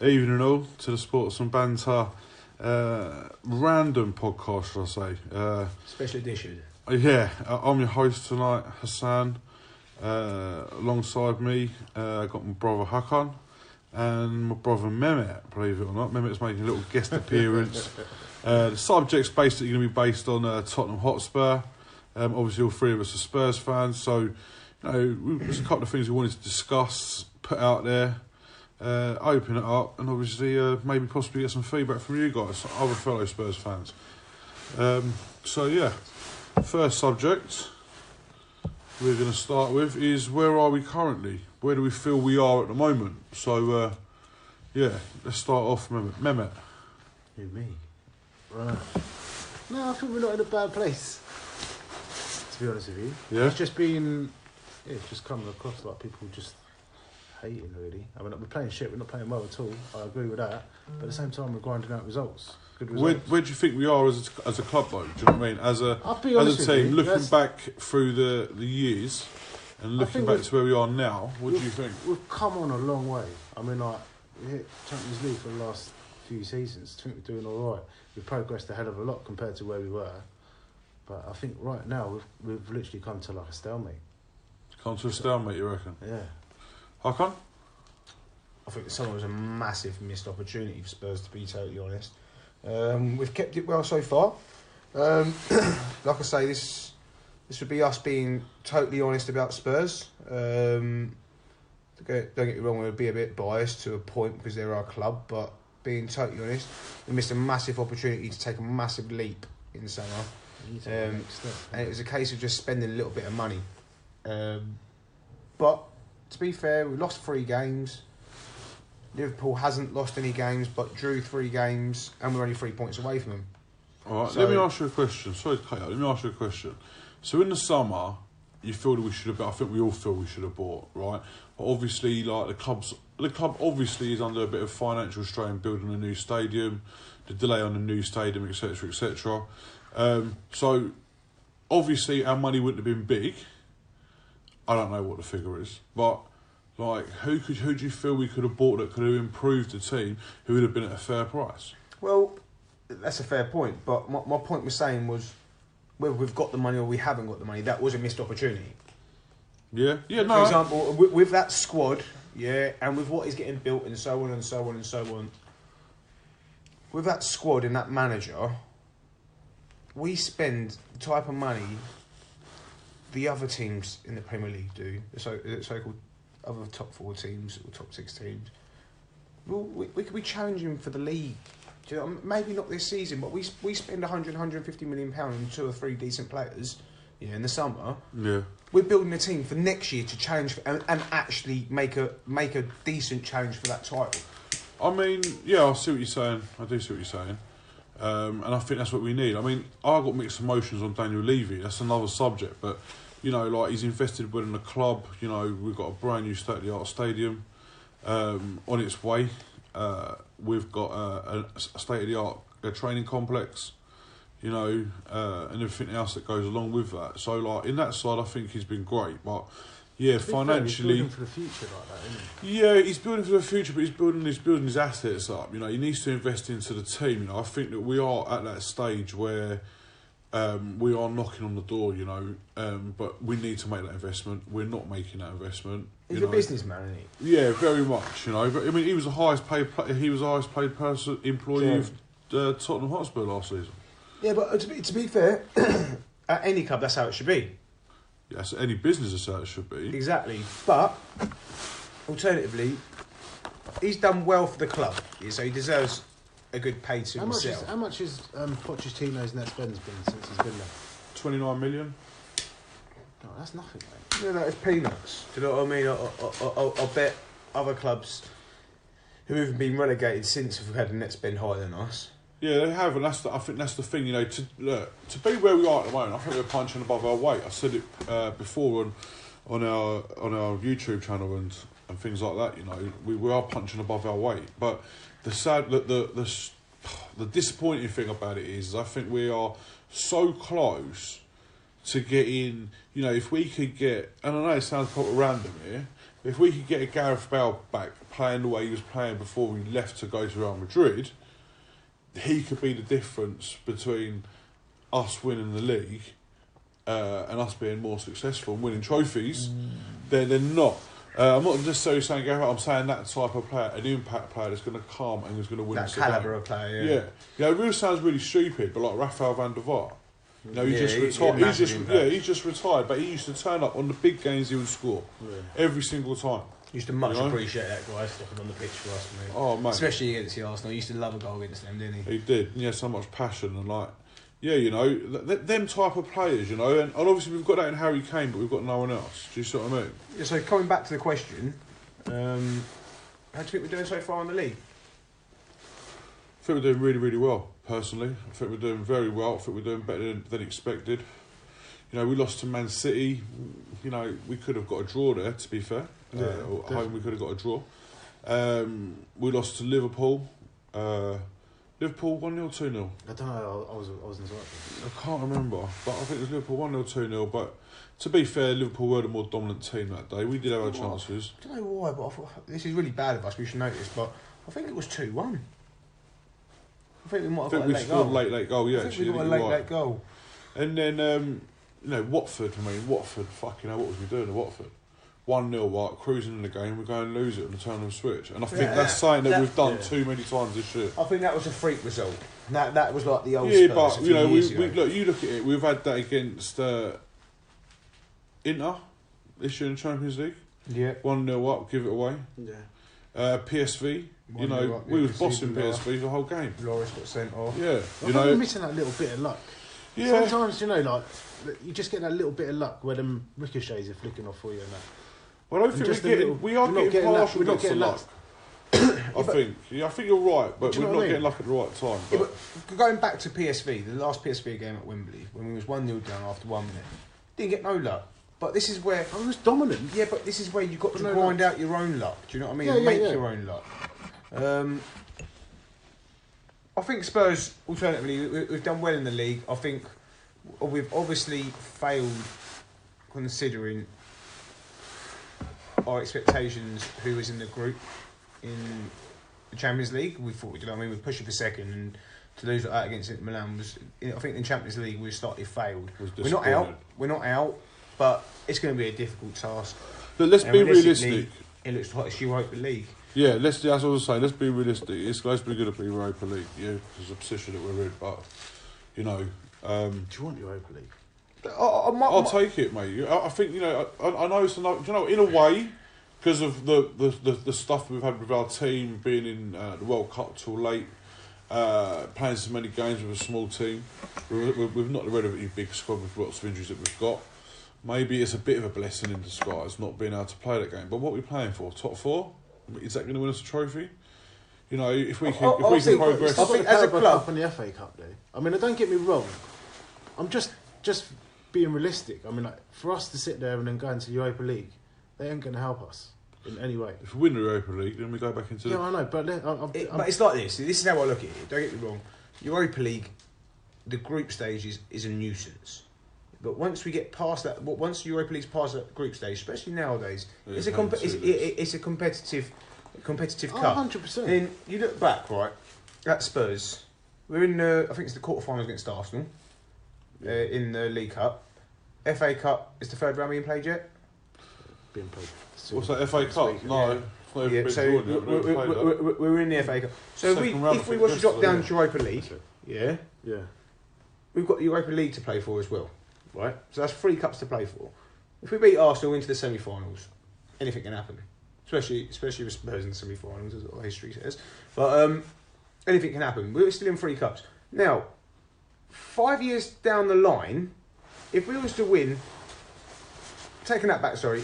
Evening all to the Sports and Banter random podcast, should I say. Special edition. I'm your host tonight, Hassan. Alongside me, I got my brother Hakan and my brother Mehmet, believe it or not. Mehmet's making a little guest appearance. The subject's basically going to be based on Tottenham Hotspur. Obviously, all three of us are Spurs fans, so there's a couple of things we wanted to discuss, put out there. Open it up and obviously maybe possibly get some feedback from you guys, other fellow Spurs fans. First subject we're going to start with is where are we currently? Where do we feel we are at the moment? So let's start off. Mehmet. Who, me? Right. No, I think we're not in a bad place, to be honest with you. Yeah. It's just coming across like people just hating, really. I mean, we're playing shit, we're not playing well at all. I agree with that. But at the same time, we're grinding out results. Good results. Where do you think we are as a club, though? Do you know what I mean? As a team, looking back through the years and looking back to where we are now, what do you think? We've come on a long way. I mean, we hit Champions League for the last few seasons. I think we're doing all right. We've progressed a hell of a lot compared to where we were. But I think right now, we've literally come to like a stalemate. Come to a stalemate, you reckon? Yeah. Hakan? I think the summer was a massive missed opportunity for Spurs, to be totally honest. We've kept it well so far. Like I say, this would be us being totally honest about Spurs. Don't get me wrong, we'll be a bit biased to a point because they're our club, but being totally honest, we missed a massive opportunity to take a massive leap in the summer. And it was a case of just spending a little bit of money. But to be fair, we lost 3 games. Liverpool hasn't lost any games, but drew 3 games, and we're only 3 points away from them. All right, let me ask you a question. Sorry to cut you out. Let me ask you a question. So in the summer, you feel that we should have. I think we all feel we should have bought, right? But obviously, like the club obviously is under a bit of financial strain, building a new stadium, the delay on the new stadium, etc., etc. So obviously, our money wouldn't have been big. I don't know what the figure is, but like, who do you feel we could have bought that could have improved the team, who would have been at a fair price? Well, that's a fair point, but my point was saying was whether we've got the money or we haven't got the money, that was a missed opportunity. Yeah, no. For example, with that squad, and with what is getting built and so on and so on and so on, with that squad and that manager, we spend the type of money the other teams in the Premier League do, the so-called other top 4 teams or top 6 teams. We could be challenging for the league. Do you know, maybe not this season, but we spend 150 million pounds on 2 or 3 decent players in the summer. Yeah. We're building a team for next year to challenge for, and actually make a decent challenge for that title. I mean, yeah, I see what you're saying. I do see what you're saying. And I think that's what we need. I mean, I've got mixed emotions on Daniel Levy. That's another subject, but like he's invested within the club. We've got a brand new state-of-the-art stadium on its way. We've got a state-of-the-art training complex, and everything else that goes along with that. So, like in that side, I think he's been great. But yeah, financially, he's building for the future like that, isn't he? Yeah, he's building for the future, but he's building his assets up. He needs to invest into the team. I think that we are at that stage where. We are knocking on the door, but we need to make that investment. We're not making that investment. He's a businessman, isn't he? Yeah, very much. But I mean, he was the highest paid employee of Tottenham Hotspur last season. Yeah, but to be fair, at any club, that's how it should be. Yes, any business is how it should be. Exactly, but alternatively, he's done well for the club, so he deserves a good pay to himself. How much is Pochettino's net spend's been since he's been there? 29 million. No, that's nothing, mate. Yeah, that is peanuts. Do you know what I mean? I bet other clubs who have been relegated since have had a net spend higher than us. Yeah, they have, and I think that's the thing. To be where we are at the moment, I think we're punching above our weight. I said it before on our YouTube channel and things like that. We are punching above our weight, but. The disappointing thing about it is I think we are so close to get in. You know, if we could get, and I know it sounds probably random here, but if we could get a Gareth Bale back playing the way he was playing before he left to go to Real Madrid, he could be the difference between us winning the league and us being more successful and winning trophies. They're not. I'm not necessarily saying Gareth. I'm saying that type of player, an impact player that's going to come and is going to win. That calibre of player. Yeah. Yeah. It really sounds really stupid, but like Rafael van der Vaart. You know, he just retired. He's just retired, but he used to turn up on the big games. He would score every single time. Used to much appreciate that guy stepping on the pitch for us, mate. Oh, mate. Especially against the Arsenal. He used to love a goal against them, didn't he? He did. He had so much passion and like, yeah, you know, them type of players, you know, and obviously we've got that in Harry Kane, but we've got no one else. Do you see what I mean? Yeah, so coming back to the question, how do you think we're doing so far in the league? I think we're doing really, really well, personally. I think we're doing very well. I think we're doing better than expected. You know, we lost to Man City. You know, we could have got a draw there, to be fair. Yeah, at home, we could have got a draw. We lost to Liverpool. Liverpool 1-0, 2-0. I don't know. I wasn't sure. I can't remember, but I think it was Liverpool 1-0, 2-0. But to be fair, Liverpool were the more dominant team that day. We did have our chances. I don't know why, but I thought, this is really bad of us. We should notice, but I think it was 2-1. I think we might have got a late goal. Late goal, yeah. I think we got a late goal. And then, you know, Watford, fucking hell, what was we doing at Watford? 1-0, right, cruising in the game, we're going to lose it on the turn and switch. And I think that's something that we've done too many times this year. I think that was a freak result. That was like the old Spurs. Spurs. But, you know, you look at it, we've had that against Inter this year in the Champions League. Yeah. 1-0 up, give it away. Yeah. PSV, you know, we was bossing PSV the whole game. Loris got sent off. Yeah. I think we're missing that little bit of luck. Yeah. Sometimes, you know, like, you just get that little bit of luck where them ricochets are flicking off for you and that. Well, I don't think we are getting partial against the luck. I think you're right, but we're not getting luck at the right time. Yeah, but going back to PSV, the last PSV game at Wembley, when we was 1-0 down after 1 minute, didn't get no luck. But this is where I was dominant. Yeah, but this is where you've got to grind out your own luck. Do you know what I mean? Make your own luck. I think Spurs, alternatively, we've done well in the league. I think we've obviously failed considering our expectations, who was in the group in the Champions League. We thought, you know what I mean, we're pushing for second, and to lose like that against Inter Milan was, I think in Champions League we slightly failed. We're not out, but it's going to be a difficult task. But let's be realistic. It looks like it's Europa League. Yeah, that's what I was saying. Let's be realistic. It's going to be good to be Europa League, yeah, because of the position that we're in. But, you know... do you want Europa League? I'll take it, mate. I think, you know, I know it's another... Do you know, in a way, because of the stuff we've had with our team, being in the World Cup till late, playing so many games with a small team, we've not the relatively big squad with lots of injuries that we've got. Maybe it's a bit of a blessing in disguise not being able to play that game. But what are we playing for? Top 4? Is that going to win us a trophy? You know, if we can progress. I think as a club and the FA Cup, though. I mean, don't get me wrong. I'm just being realistic. I mean, like, for us to sit there and then go into the Europa League, they ain't going to help us in any way. If we win the Europa League, then we go back into. Yeah, I know, but but it's like this. This is how I look at it. Don't get me wrong. Europa League, the group stage is a nuisance. But once we get past that, once Europa League's past that group stage, especially nowadays, it's a competitive cup. 100%. And you look back, right, at Spurs, we're in I think it's the quarterfinals against Arsenal, in the League Cup. FA Cup is the third round being played yet? Being played. What's that, FA Cup? No. Yeah, so we're in the FA Cup. So if we were to drop down to Europa League, yeah, we've got the Europa League to play for as well. Right, so that's 3 cups to play for. If we beat Arsenal into the semi-finals, anything can happen. Especially with Spurs in the semi-finals, as our history says. But anything can happen. We're still in 3 cups now. 5 years down the line, if we was to win, taking that back, sorry,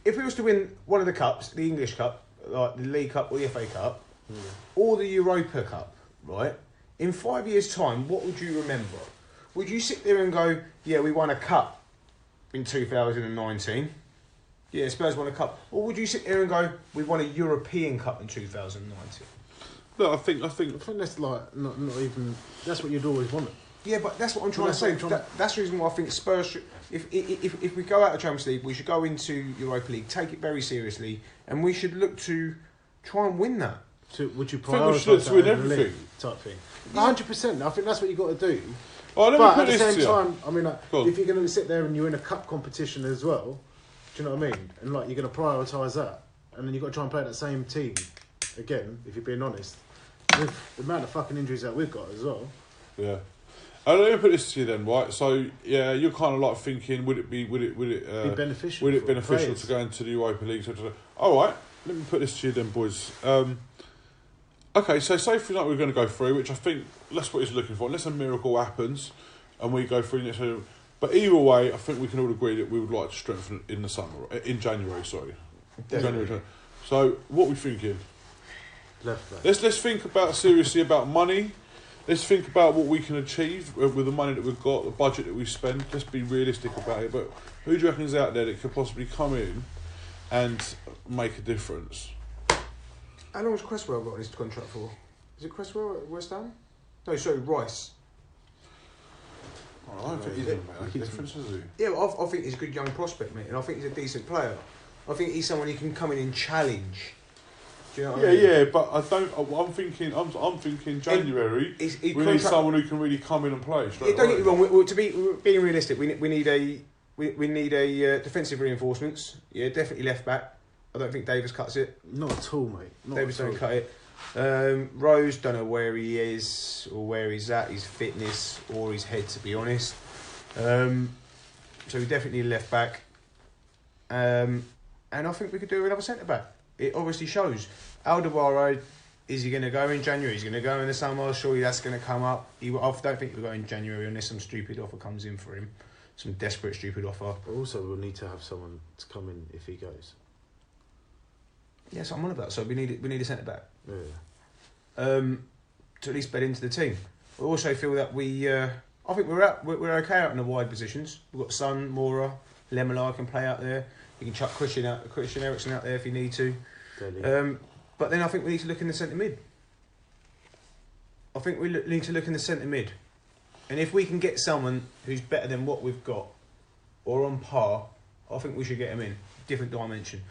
if we was to win one of the cups, the English Cup, like the League Cup or the FA Cup, or the Europa Cup, right? In 5 years' time, what would you remember? Would you sit there and go, yeah, we won a cup in 2019? Yeah, Spurs won a cup. Or would you sit there and go, we won a European Cup in 2019? No, I think that's like not even. That's what you'd always want. Yeah, but that's what I'm trying to say. That's the reason why I think Spurs should, if we go out of Champions League, we should go into Europa League, take it very seriously, and we should look to try and win that. So would you I think we should prioritise win that over the everything. league type thing? 100%. I think that's what you got to do. Oh, let me But put at the this same to you. time, I mean, like, Go on. if you're going to sit there and you're in a cup competition as well, do you know what I mean? And like you're going to prioritise that, and then you've got to try and play that same team again. If you're being honest, with the amount of fucking injuries that we've got as well. Yeah. Let me put this to you then, right? So, yeah, you're kind of like thinking, would it be Beneficial. would it for beneficial players. to go into the Europa League? All right, let me put this to you then, boys. Okay, so say for example we're going to go through, which I think that's what he's looking for. Unless a miracle happens and we go through next year. But either way, I think we can all agree that we would like to strengthen in the summer, in January. Sorry, January. So, what are we thinking? Left back. Let's think seriously about money. Let's think about what we can achieve with the money that we've got, the budget that we spend. Let's be realistic about it. But who do you reckon is out there that could possibly come in and make a difference? How long has Cresswell got on his contract for? Is it Cresswell at West Ham? No, sorry, Rice. I don't think he's going to make a difference, is he? Yeah, but I think he's a good young prospect, mate, and I think he's a decent player. I think he's someone who can come in and challenge. Do you know what I mean? Yeah, but I don't. I'm thinking January. We need someone who can really come in and play. Yeah, don't get me wrong. To be being realistic, we need a defensive reinforcements. Yeah, definitely left back. I don't think Davis cuts it. Not at all, mate. Not Davis at all. don't cut it. Rose, don't know where he is or where he's at, his fitness or his head, to be honest. So we definitely need a left back. And I think we could do another centre back. It obviously shows. Alderweireld, is he going to go in January? He's going to go in the summer. Surely that's going to come up. I don't think he'll go in January unless some stupid offer comes in for him. Some desperate, stupid offer. But also, we'll need to have someone to come in if he goes. Yes, I'm on about. So we need a centre back. Yeah. To at least bed into the team. I also feel that I think we're okay out in the wide positions. We've got Son, Mora, Lemela can play out there. You can chuck Christian Eriksen out there if you need to. But then I think we need to look in the centre mid. I think we need to look in the centre mid. And if we can get someone who's better than what we've got, or on par, I think we should get him in. Different dimension.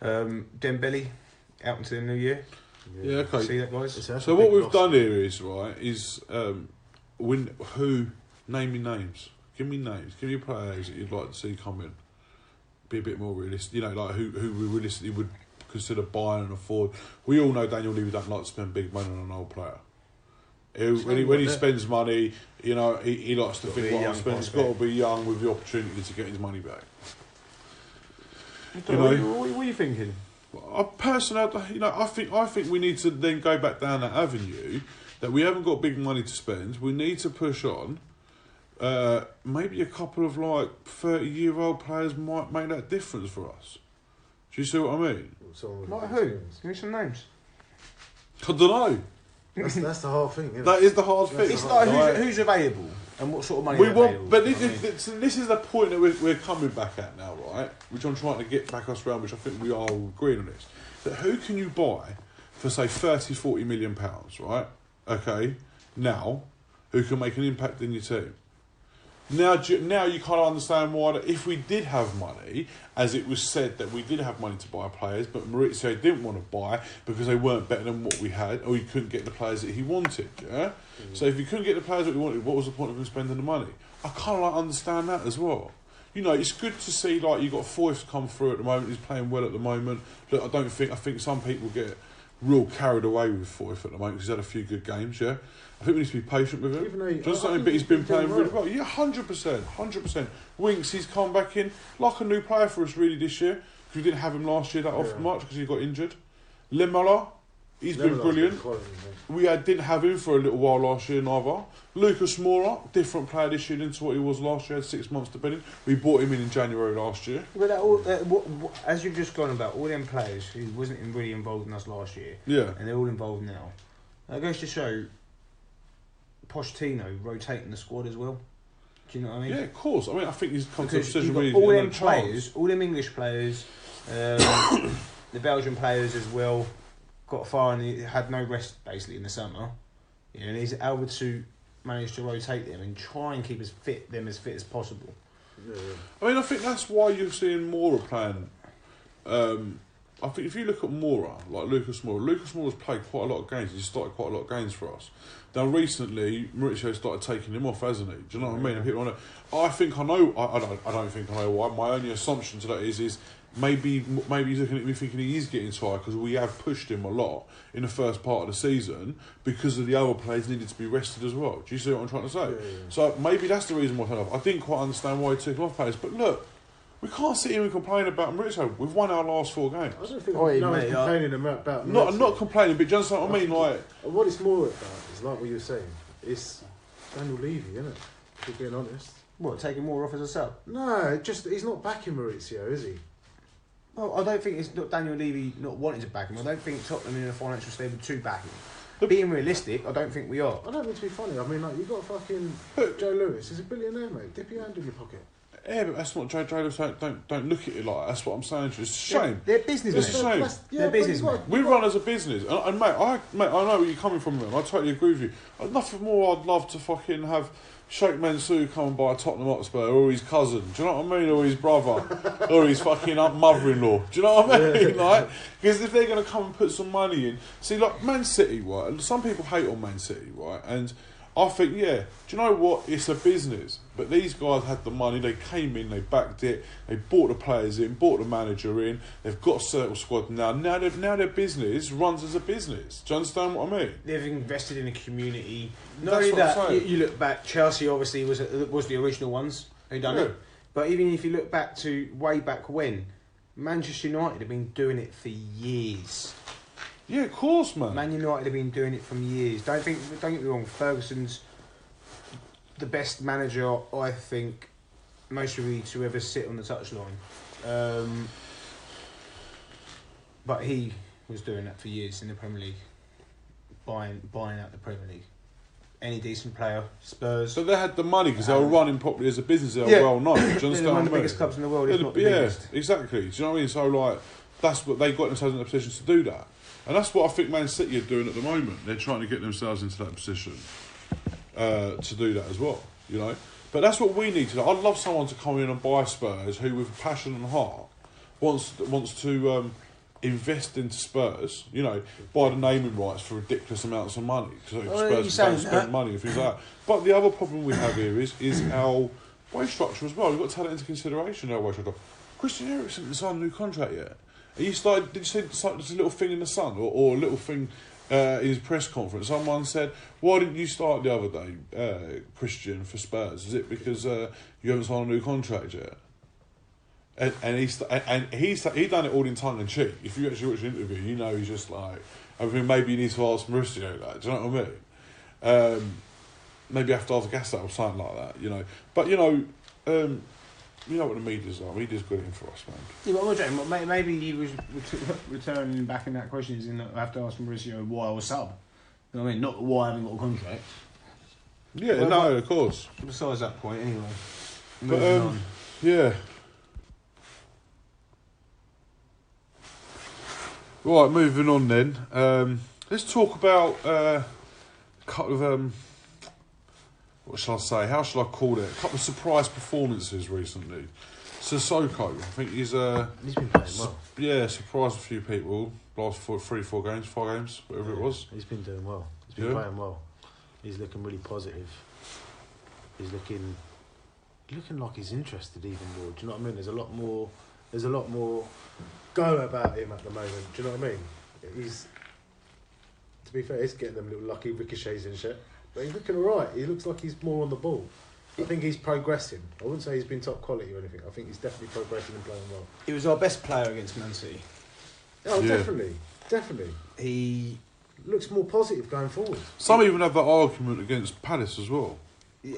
Dembele, out into the new year. Yeah, okay. See that, guys? So what we've done here is name me names. Give me names. Give me players that you'd like to see come in. Be a bit more realistic. You know, like who we realistically would consider buying and afford. We all know Daniel Levy don't like to spend big money on an old player. When he spends money, you know, he likes to think what I'm spending. He's got to be young with the opportunity to get his money back. What are you thinking? Personally, you know, I think we need to then go back down that avenue that we haven't got big money to spend. We need to push on. Maybe a couple of 30-year-old players might make that difference for us. Do you see what I mean? Like who? Give me some names. I don't know. That's the hard thing, isn't it? That is the hard thing. It's like who's available and what sort of money is available. But this is the point that we're coming back at now, right? Which I'm trying to get back us around, which I think we are all agreeing on this. That who can you buy for, say, 30, 40 million pounds, right? Okay, now, who can make an impact in your team? Now you kind of understand why that if we did have money, as it was said that we did have money to buy players, but Maurizio didn't want to buy because they weren't better than what we had, or he couldn't get the players that he wanted. Yeah. Mm-hmm. So if he couldn't get the players that we wanted, what was the point of him spending the money? I kind of understand that as well. You know, it's good to see you got Foyth come through at the moment. He's playing well at the moment. Look, I think some people get real carried away with Foyth at the moment because he's had a few good games. Yeah. I think we need to be patient with him. Even though but he's been playing really well. Yeah, 100%. Winks, he's come back in like a new player for us really this year. Because we didn't have him last year that often much because he got injured. Lemela, he's been brilliant. We didn't have him for a little while last year neither. Lucas Moura, different player this year into what he was last year. Had 6 months to in. We bought him in January last year. But as you've just gone about, all them players who wasn't really involved in us last year, and they're all involved now. That goes to show Pochettino rotating the squad as well. Do you know what I mean? Yeah, of course. I mean, I think he's come to a decision where all them players, all them English players, the Belgian players as well, got far and he had no rest basically in the summer. Yeah, and he's able to manage to rotate them and try and keep them as fit as possible. Yeah. I mean, I think that's why you're seeing Moura playing. I think if you look at Moura, like Lucas Moura's played quite a lot of games. He's started quite a lot of games for us. Now, recently, Mauricio started taking him off, hasn't he? Do you know what I mean? And people want to, I think I know. I don't think I know why. My only assumption to that is maybe he's looking at me thinking he is getting tired because we have pushed him a lot in the first part of the season because of the other players needed to be rested as well. Do you see what I'm trying to say? Yeah. So maybe that's the reason why I turned off. I didn't quite understand why he took him off players, but look. We can't sit here and complain about Mauricio. We've won our last 4 games. I don't think Oh, no one's mate, complaining about I'm Mauricio. not complaining, but do you understand what I mean? Like, What it's more about is like what you were saying. It's Daniel Levy, isn't it? If you're being honest. What, taking more off as a sub? No, just he's not backing Mauricio, is he? Well, I don't think it's not Daniel Levy not wanting to back him. I don't think Tottenham in a financial stable to back him. Being realistic, I don't think we are. I don't mean to be funny. I mean, like, you got fucking Joe Lewis. He's a billionaire, mate. Dip your hand in your pocket. yeah, but that's not Joe Lewis. Don't look at it like that. That's what I'm saying to you. It's a shame. They're businessmen. It's a shame. They're businessmen. We run as a business, and mate, I know where you're coming from, man. I totally agree with you. Nothing more I'd love to fucking have Sheikh Mansour come and buy a Tottenham Hotspur, or his cousin, do you know what I mean, or his brother, or his fucking mother-in-law, do you know what I mean, like, because if they're going to come and put some money in, see, like, Man City, right, some people hate on Man City, right, and I think, yeah, do you know what, it's a business, but these guys had the money, they came in, they backed it, they bought the players in, bought the manager in, they've got a circle squad now their business runs as a business, do you understand what I mean? They've invested in a community. That's Not only what I'm that, saying. you look back, Chelsea obviously was the original ones who done it. But even if you look back to way back when, Manchester United have been doing it for years. Yeah, of course, man. Man United have been doing it for years. Don't get me wrong, Ferguson's the best manager, I think, most really to ever sit on the touchline. But he was doing that for years in the Premier League, buying out the Premier League. Any decent player, Spurs. So they had the money because they were running properly as a business. They were well known. Do you understand They're one of the what I mean? biggest clubs in the world, if not the biggest. Exactly. Do you know what I mean? So like, that's what they got themselves in a position to do that, and that's what I think Man City are doing at the moment. They're trying to get themselves into that position to do that as well. You know, but that's what we need to do. I'd love someone to come in and buy Spurs who, with passion and heart, wants to invest into Spurs. You know, buy the naming rights for ridiculous amounts of money because Spurs don't spend money and things like that. But the other problem we have here is our wage structure as well. We've got to take that into consideration. Our wage structure. Christian Eriksen didn't sign a new contract yet. Did you see there's a little thing in the Sun or a little thing in his press conference? Someone said, "Why didn't you start the other day, Christian, for Spurs? Is it because you haven't signed a new contract yet?" And he done it all in tongue and cheek. If you actually watch the interview, you know he's just like, I mean, maybe you need to ask Mauricio that. Do you know what I mean? Maybe have to ask Gasset or something like that. You know, but you know what the media's like. Media's good in for us, man. Yeah, but I'm not joking. Maybe he was returning back in that question. Is in I have to ask Mauricio why I was sub. You know what I mean? Not why I haven't got a contract. Yeah, no, of course. Besides that point, anyway. But yeah. Right, moving on then. Let's talk about a couple of what shall I say? How shall I call it? A couple of surprise performances recently. Sissoko, I think he's been playing well. Yeah, surprised a few people. Last 5 games, whatever it was. He's been doing well. He's been playing well. He's looking really positive. He's looking like he's interested even more. Do you know what I mean? There's a lot more go about him at the moment. Do you know what I mean? To be fair, he's getting them little lucky ricochets and shit. But he's looking alright. He looks like he's more on the ball. I think he's progressing. I wouldn't say he's been top quality or anything. I think he's definitely progressing and playing well. He was our best player against Man City. Oh, yeah. Definitely. He looks more positive going forward. Some even have that argument against Palace as well.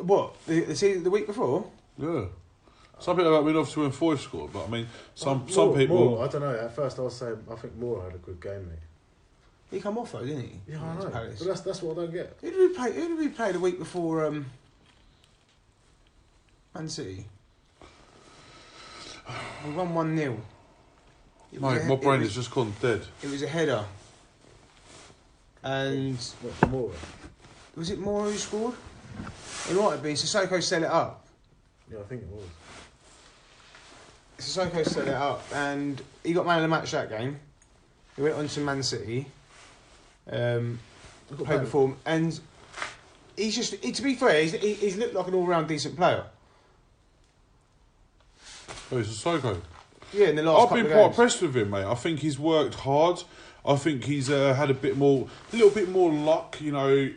What? The week before? Yeah. Some people, I mean, obviously when Foy scored, but I mean, some people... Moore, I don't know. At first I was saying, I think Moore had a good game, mate. He come off though, didn't he? Yeah, I know. But that's what I don't get. Who did we play the week before Man City? We won 1-0. Mate, my brain has just gone dead. It was a header. And... What, for Moore? Was it Moore who scored? It might have been. Sissoko set it up. Yeah, I think it was. Sissoko set it up, and he got man of the match that game. He went on to Man City. Played before him, and he's just. To be fair, he's looked like an all-round decent player. Oh, he's a Sissoko. Yeah, in the last I've couple been of quite games. impressed with him, mate. I think he's worked hard. I think he's had a little bit more luck. You know,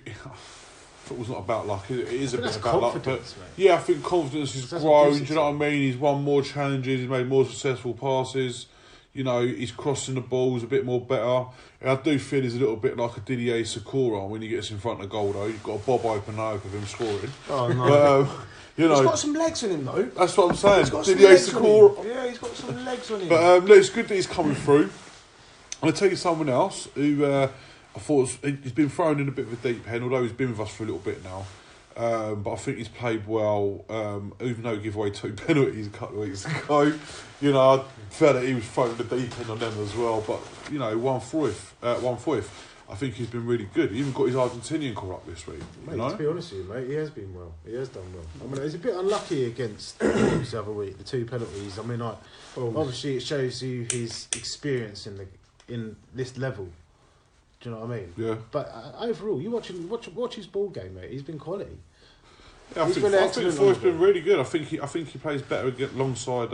football's not about luck. It is a bit about luck, but mate. yeah, I think confidence has That's grown. what Do you know what I mean? He's won more challenges. He's made more successful passes. You know, he's crossing the balls a bit more better. And I do feel he's a little bit like a Didier Sakura when he gets in front of goal, though. You've got a bob open now of him scoring. Oh no! But, you know, He's got some legs on him though. that's what I'm saying. He's got some Didier legs on Sakura. him. Yeah, he's got some legs on him. But look, it's good that he's coming through. I'm going to tell you someone else who I thought he's been thrown in a bit of a deep end, although he's been with us for a little bit now. But I think he's played well, even though he gave away 2 penalties a couple of weeks ago. You know, I felt that he was thrown in the deep end on them as well. But, you know, 1/4. I think he's been really good. He even got his Argentinian call up this week. Mate, You know? to be honest with you, mate, he has been well. He has done well. I mean, he's a bit unlucky against the Wolves the other week, the 2 penalties. I mean, like, obviously it shows you his experience in this level. Do you know what I mean? Yeah. But overall, you watch his ball game, mate. He's been quality. Yeah, I He's think been excellent Foy's on been the really good. I think he plays better alongside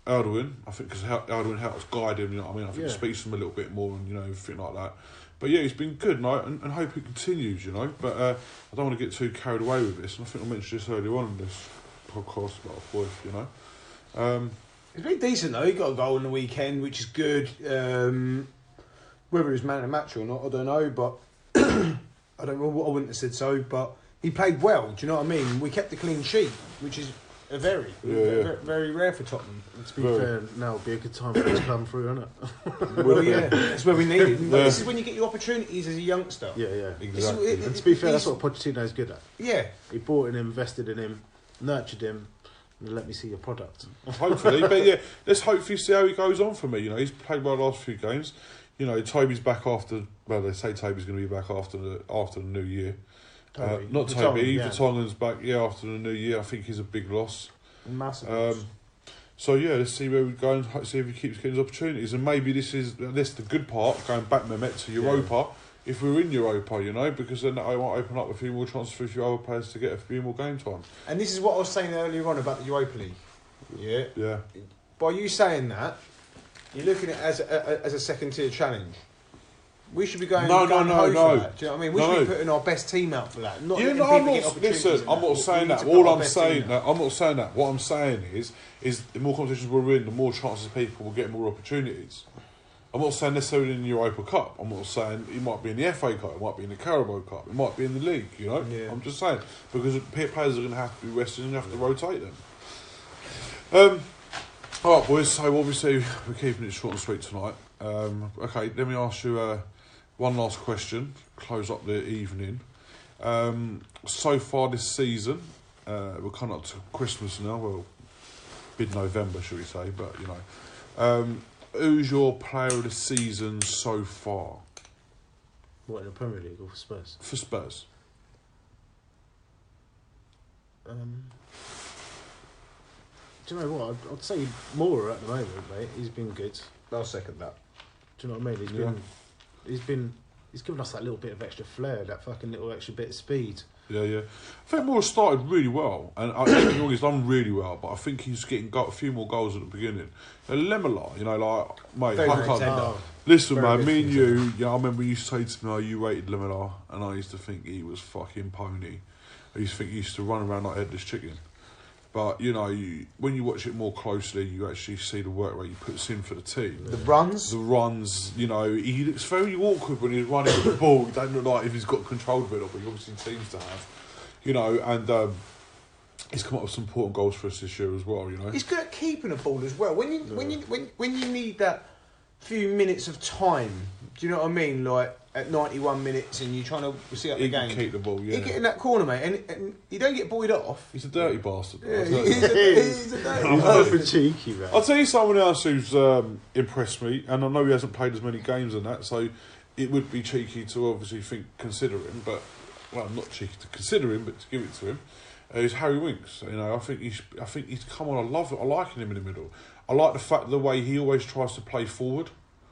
Alduin. I think because Alduin helps guide him. You know what I mean? I think he speaks to him a little bit more, and you know, everything like that. But yeah, he's been good, and hope it continues. You know, but I don't want to get too carried away with this. And I think I mentioned this earlier on in this podcast about Foy. You know, He's been decent though. He got a goal on the weekend, which is good. Whether he's man of the match or not, I don't know. But I wouldn't have said so. But he played well. Do you know what I mean? We kept the clean sheet, which is very rare for Tottenham. And to be fair, now would be a good time for him to come through, isn't it? Well, yeah, that's where we need him. But this is when you get your opportunities as a youngster. Yeah, yeah. Exactly. And to be fair, that's what Pochettino's good at. Yeah. He bought in him, invested in him, nurtured him, and let me see your product. hopefully, but yeah, let's hopefully see how he goes on for me. You know, he's played well the last few games. You know, Toby's back after. Well, they say Toby's going to be back after the new year. Not Toby. Vertonghen's back. Yeah, after the new year. I think he's a big loss. Massive. So yeah, let's see where we go and see if he keeps getting his opportunities. And maybe this is the good part, going back Mehmet to Europa. Yeah. If we're in Europa, you know, because then I might open up a few more chances for a few other players to get a few more game time. And this is what I was saying earlier on about the Europa League. Yeah. Yeah. By you saying that, you're looking at it as a second tier challenge. We should be going No. for that. Do you know what I mean? We should be putting our best team out for that. Not Yeah, letting no, people I'm get not. opportunities Listen, in I'm not We saying need that. to put All our I'm best saying, team out. I'm not saying that. What I'm saying is the more competitions we're in, the more chances people will get more opportunities. I'm not saying necessarily in the Europa Cup. I'm not saying it might be in the FA Cup, it might be in the Carabao Cup, it might be in the league. You know, Yeah. I'm just saying because players are going to have to be rested and you have to rotate them. All right, boys. So obviously we're keeping it short and sweet tonight. Okay, let me ask you one last question. Close up the evening. So far this season, we're coming up to Christmas now. Well, mid-November, should we say? But you know, who's your player of the season so far? What, in the Premier League or for Spurs? For Spurs. Do you know what? I'd say Moura at the moment, mate. He's been good. I'll second that. Do you know what I mean? He's given us that little bit of extra flair, that fucking little extra bit of speed. Yeah. I think Moore started really well, and I think he's done really well. But I think he's getting got a few more goals at the beginning. Lemela, you know, like mate, Very I can't. contender. Listen, Very man, good me and contender. you. Yeah, I remember you used to say to me, "Oh, you rated Lemela," and I used to think he was fucking pony. I used to think he used to run around like headless chicken. But you know, when you watch it more closely, you actually see the work rate he puts in for the team. The runs. The runs, you know, he looks very awkward when he's running with the ball. He don't look like if he's got control of it, but he obviously seems to have. You know, and he's come up with some important goals for us this year as well. You know, He's good at keeping a ball as well. When you need that few minutes of time, do you know what I mean? Like at 91 minutes, and you're trying to see out the he game. can keep the ball. Yeah, He get in that corner, mate, and you don't get buoyed off. he's a dirty bastard. Yeah, I'll tell you he's that. a dirty He's bastard. over cheeky, man. I'll tell you someone else who's impressed me, and I know he hasn't played as many games and that, so it would be cheeky to obviously consider him, but well, not cheeky to consider him, but to give it to him, is Harry Winks. You know, I think he's come on. I love it. I like him in the middle. I like the fact the way he always tries to play forward.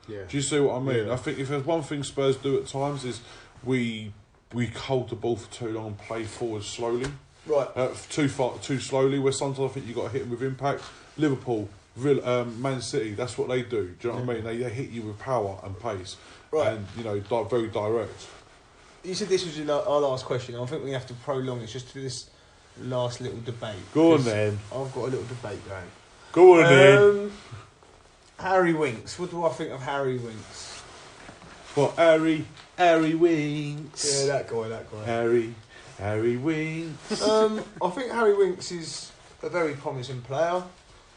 Yeah. Do you see what I mean? Yeah. I think if there's one thing Spurs do at times is we hold the ball for too long and play forward slowly. Right. Too slowly, where sometimes I think you've got to hit them with impact. Liverpool, Man City, that's what they do. Do you know what I mean? They hit you with power and pace. Right. And, you know, very direct. You said this was our last question. I think we have to prolong it just to this last little debate. Go on then. I've got a little debate going. Go on then. Harry Winks. What do I think of Harry Winks? What, Harry Winks? Yeah, that guy. Harry Winks. I think Harry Winks is a very promising player.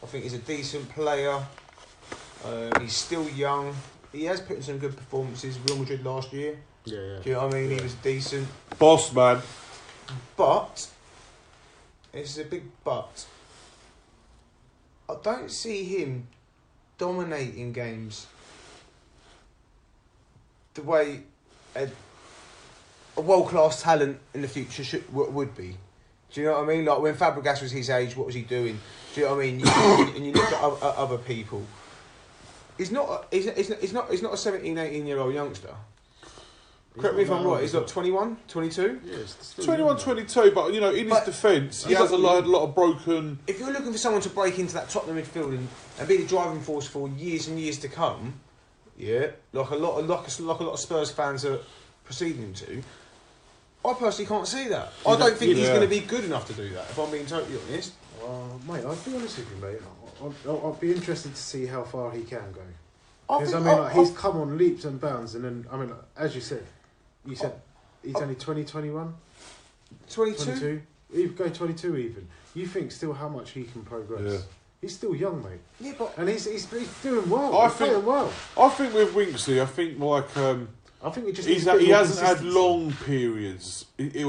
I think he's a decent player. He's still young. He has put in some good performances. Real Madrid last year. Yeah. Do you know what I mean? He was decent. Boss man. But, it's a big but, I don't see him dominating games the way a world-class talent in the future would be. Do you know what I mean? Like when Fabregas was his age, what was he doing? Do you know what I mean? And you look at other people. He's not a 17, 18-year-old youngster. Correct me if I'm right, he's like 21, 22? Yes, 21, 22, but, you know, in his defence, he has a lot of broken... If you're looking for someone to break into that Tottenham midfield and be the driving force for years and years to come, yeah, like a lot of Spurs fans are proceeding him to, I personally can't see that. I don't think he's going to be good enough to do that, if I'm being totally honest. Mate, I'll be honest with you, mate. I'll be interested to see how far he can go. I Because, think he's come on leaps and bounds, and then, as you said, he's only 21? 22? You go 22 even. You think still how much he can progress. Yeah. He's still young, mate. Yeah, but... And he's doing well. He's playing well. I think with Winksley, I think I think he hasn't had long periods. He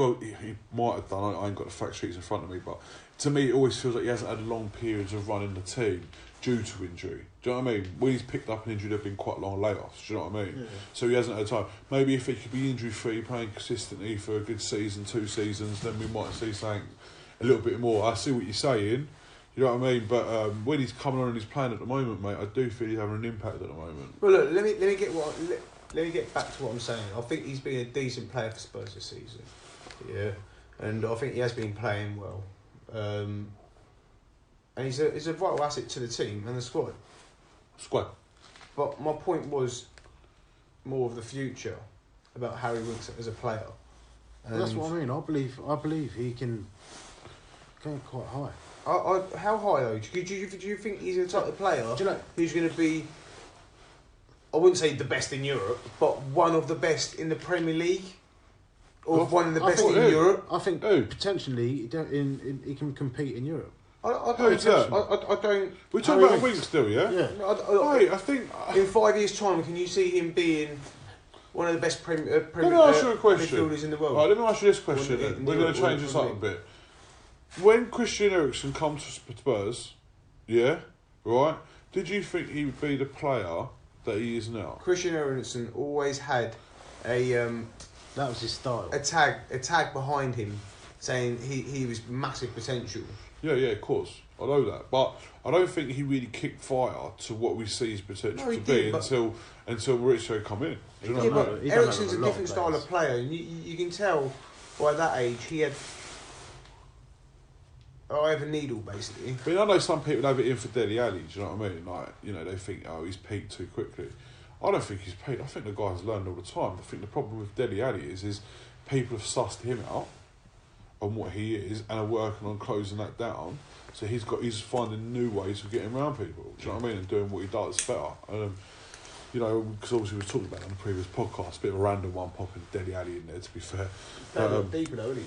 might have done. I ain't got the fact sheets in front of me, but to me, it always feels like he hasn't had long periods of running the team due to injury. Do you know what I mean? When he's picked up an injury, there've been quite long layoffs. Do you know what I mean? Yeah. So he hasn't had time. Maybe if he could be injury-free, playing consistently for a good season, 2 seasons, then we might see something a little bit more. I see what you're saying. You know what I mean? But when he's coming on and he's playing at the moment, mate, I do feel he's having an impact at the moment. Well, look, let me get back to what I'm saying. I think he's been a decent player for Spurs this season. Yeah, and I think he has been playing well. And he's a vital asset to the team and the squad. But my point was more of the future about Harry Winks as a player. Well, that's what I mean. I believe he can go quite high. How high though? Do you think he's the type of player who's going to be, I wouldn't say the best in Europe, but one of the best in the Premier League? Or one of the best in Europe? I think potentially he can compete in Europe. I don't. We're talking about Winks still, yeah? Yeah. I think in 5 years' time, can you see him being one of the best let me ask you a question. midfielders in the world? Right, let me ask you this question then. We're going to change this up a bit. When Christian Eriksen comes to Spurs, yeah, right, did you think he would be the player that he is now? Christian Eriksen always had a that was his style. A tag behind him saying he was massive potential. Yeah, of course. I know that. But I don't think he really kicked fire to what we see his potential to be until Mauricio come in. Do you know what I mean? Eriksen's a different style of player. And you can tell by that age he had I have a needle, basically. I mean, I know some people have it in for Dele Alli, do you know what I mean? Like, you know, they think, he's peaked too quickly. I don't think he's peaked. I think the guy's learned all the time. I think the problem with Dele Alli is people have sussed him out on what he is and are working on closing that down. So he's finding new ways of getting around people, do you know what I mean? And doing what he does better. You know, because obviously we were talking about it on the previous podcast, a bit of a random one popping Dele Alli in there, to be fair. Deep though, isn't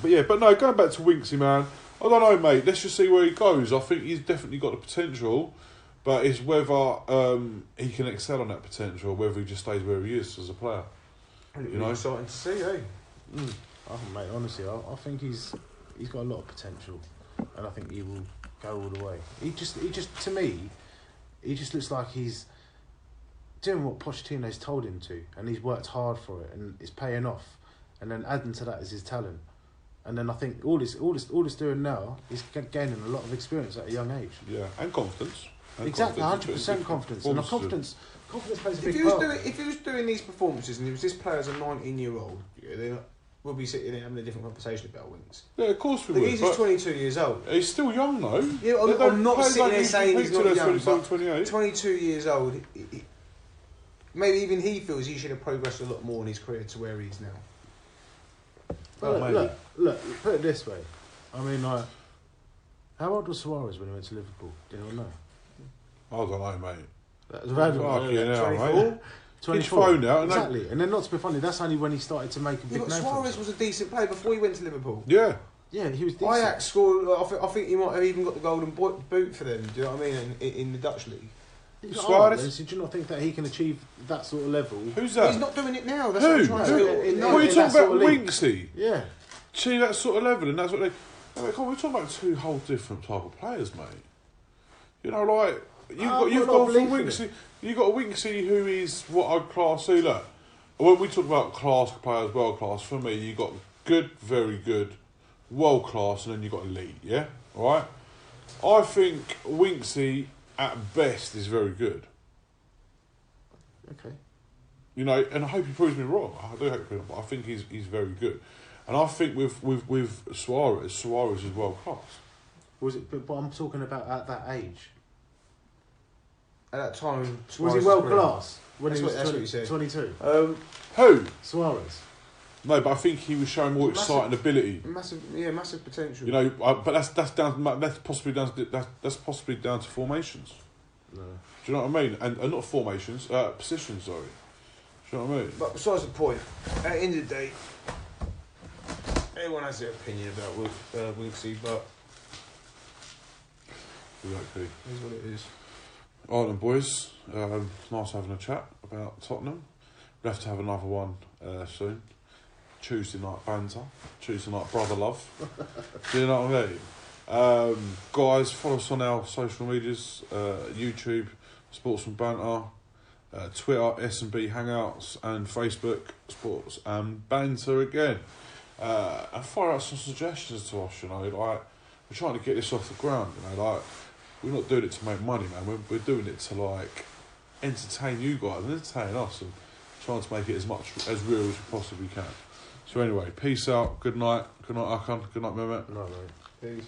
he? But no, going back to Winksy, man, I don't know, mate. Let's just see where he goes. I think he's definitely got the potential, but it's whether he can excel on that potential, or whether he just stays where he is as a player. You know, exciting to see, eh? Oh, mate, honestly, I think he's got a lot of potential, and I think he will go all the way. He just to me, he just looks like he's doing what Pochettino's told him to, and he's worked hard for it, and it's paying off. and then adding to that is his talent. And then I think all he's doing now is gaining a lot of experience at a young age. Yeah, and confidence. Exactly, 100% confidence. And confidence plays a big part. If he was doing these performances and he was this player as a 19-year-old, then we'll be sitting there having a different conversation about Winks. Yeah, of course we would. He's 22 years old. He's still young though. Yeah, I'm not sitting there saying he's not young, but 22 years old, maybe even he feels he should have progressed a lot more in his career to where he is now. But look, put it this way. I mean, like, how old was Suarez when he went to Liverpool? Do you know? I don't know, mate. That's random. 24? 24. Phone out, exactly. And then, not to be funny, that's only when he started to make a big name. Suarez was a decent player before he went to Liverpool. Yeah. Yeah, he was decent. Ajax scored, I think he might have even got the golden boot for them, do you know what I mean, in the Dutch league. Suarez, do you not think that he can achieve that sort of level? Who's that? He's not doing it now. That's Who? what I'm trying to say. What are you talking about, Winksy? Yeah. See, that sort of level, and that's what they... we're talking about two whole different type of players, mate. You know, like... You've got Winksy who is what I'd class... See, look, when we talk about class players, world class, for me, you got good, very good, world class, and then you got elite, yeah? Alright? I think Winksy, at best, is very good. Okay. You know, and I hope he proves me wrong. I do hope he proves me wrong, but I think he's very good. And I think with Suarez is world class. Was it? But I'm talking about at that age. At that time, was he world class when that's he was what you said. 22? Who? Suarez. No, but I think he was showing more exciting ability. Massive potential. You know, but that's possibly down to formations. No. Do you know what I mean? And not formations, positions. Sorry. Do you know what I mean? But besides the point, at the end of the day, everyone has their opinion about Winksy, but exactly. It is what it is. All right then, boys. Nice having a chat about Tottenham. We'll have to have another one soon. Tuesday night banter. Tuesday night brother love. Do you know what I mean? Guys, follow us on our social medias. YouTube, Sportsman Banter. Twitter, S&B Hangouts. And Facebook, Sports and Banter again. And fire out some suggestions to us, you know. Like, we're trying to get this off the ground, you know. Like, we're not doing it to make money, man. We're doing it to, like, entertain you guys and entertain us and trying to make it as real as we possibly can. So anyway, peace out. Good night. Good night, Akan. Good night, Mehmet. No, mate. Peace.